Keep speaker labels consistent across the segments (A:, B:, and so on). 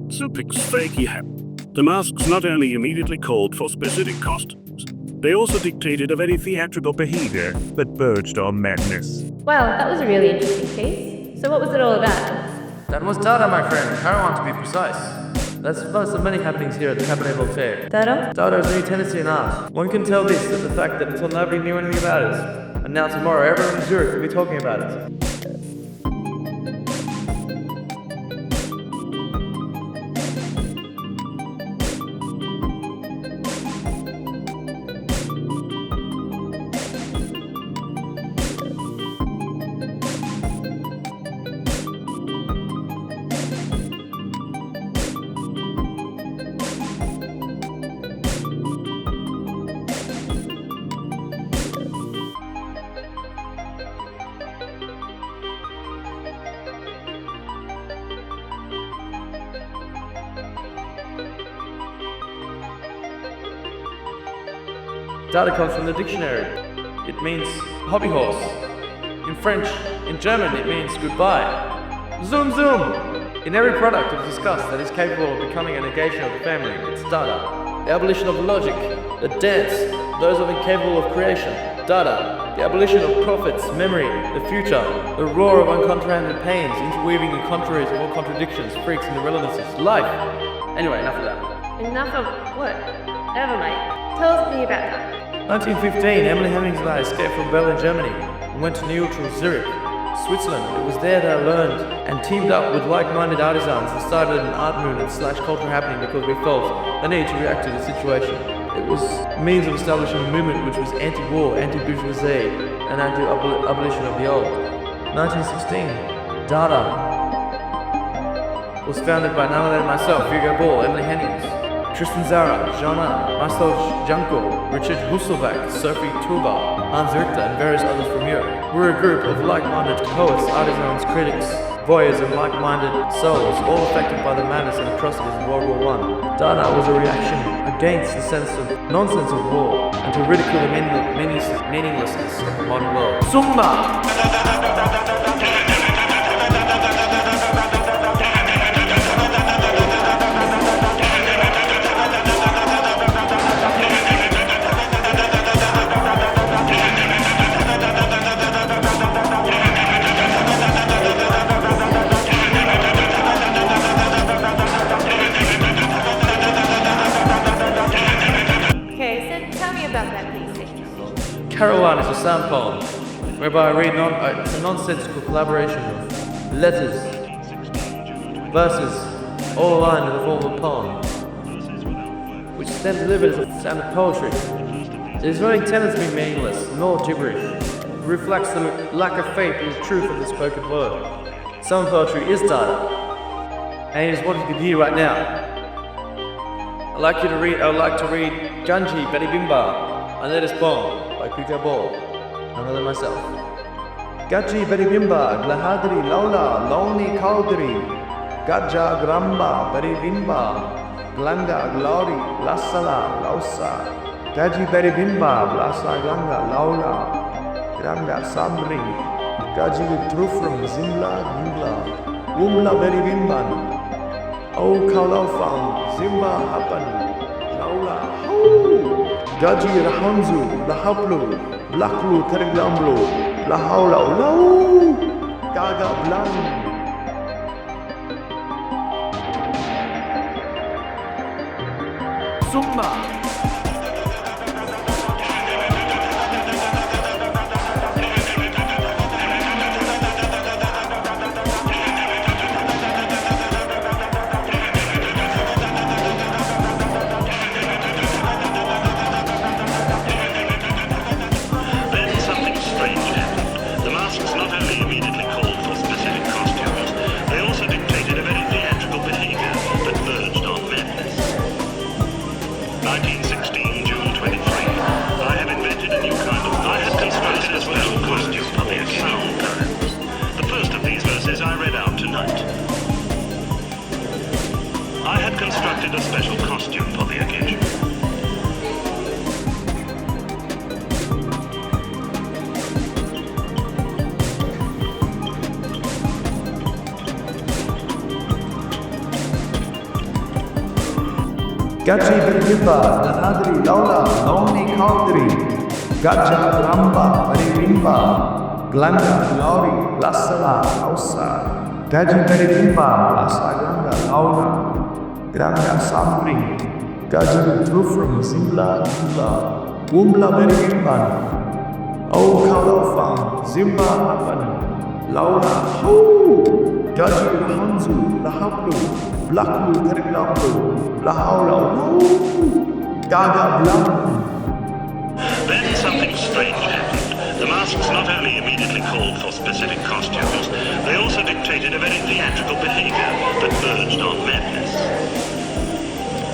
A: Zurich's fakey hat. The masks not only immediately called for specific costumes, they also dictated a very theatrical behavior that verged on madness.
B: Well, that was a really interesting case. So what was it all about?
C: That was DaDa, my friend. Karawane, to be precise. That's the first of many happenings here at the Cabaret Voltaire.
B: DaDa?
C: DaDa is a new tendency in art. One can tell this at the fact that until nobody knew anything about it. And now tomorrow, everyone in Zurich will be talking about it. DaDa comes from the dictionary. It means hobby horse. In French, in German, it means goodbye. Zoom zoom! In every product of disgust that is capable of becoming a negation of the family, it's DaDa. The abolition of logic, the dance, those of incapable of creation. DaDa. The abolition of prophets, memory, the future, the roar of uncomprehended pains, interweaving the contraries of all contradictions, freaks and irrelevancies. Life! Anyway, enough of that.
B: Enough of what? Never mind. Tell me about that.
C: 1915, Emmy Hennings and I escaped from Berlin, Germany, and went to neutral Zurich, Switzerland. It was there that I learned and teamed up with like-minded artisans and started an art movement / culture happening because we felt the need to react to the situation. It was a means of establishing a movement which was anti-war, anti-bourgeoisie, and anti-abolition of the old. 1916, DaDa was founded by none other than myself, Hugo Ball, Emmy Hennings, Tristan Tzara, Marcel Janko, Richard Huelsenbeck, Sophie Tuba, Hans Richter, and various others from Europe. We're a group of like-minded poets, artisans, critics, voyeurs, and like-minded souls, all affected by the madness and atrocities of World War I. DaDa was a reaction against the sense of nonsense of war, and to ridicule the meaninglessness of the modern world. Zumba! Karawane is a sound poem, whereby I read a nonsensical collaboration of letters, verses, all aligned in the form of a poem, which is then delivered as a sound of poetry. It is not intended to be meaningless, nor gibberish. It reflects the lack of faith in the truth of the spoken word. Some poetry is DaDa, and it is what you can hear right now. I would like to read Ganji Beribimba, a latest poem by Hugo Ball, none other than myself. Gaji Beribimba, Glahadri Laula, Launi Kaudri, Gaja Gramba, Beribimba, Glanga Glory, Lasala, Lausa, Gaji Beribimba, Blasa Glanga, Laula, Granga Samri, Gaji Trufrum, Zimla, Gingla, Umla Beribimban, O Kaulaufan, Zimba Hapan, Laula, Hoo! Gaji Rahanzu, Lahaplu, Blaklu Terglamlu, Lahaula, Lau, Gaga Blan. Zumba.
A: Immediately called for specific costumes. They also dictated a very theatrical behavior that verged on madness. 19 constructed a special costume for the occasion.
D: Gaji berjumpa hadri laula noni kaudri Gajah beramba berrimba Gelanda lauri lasala ausa Gaji berjumpa asa gelanda launa Gelanda sampring Gaji berjufrum simla simla Wumbla berrimba Au kalofang zimba apan Laura hau Gaji berhanzu lahaplu Blaklu terlamplu Lahaulau Gaga blanku.
A: Then something strange happened. The masks not only immediately called for specific costumes, they also dictated a very theatrical behavior that verged on madness.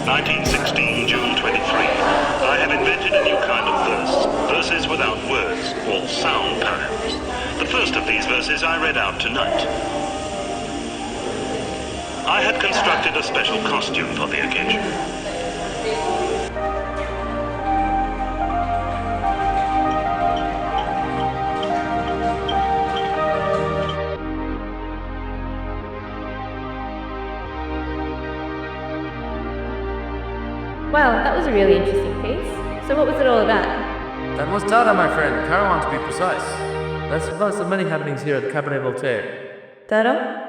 A: 1916, June 23. I have invented a new kind of verse. Verses without words, or sound poems. The first of these verses I read out tonight. I had constructed a special costume for the occasion.
B: Well, that was a really interesting piece. So what was it all about?
C: That was DaDa, my friend. Karawane, to be precise. That's the first of many happenings here at Cabaret Voltaire.
B: DaDa?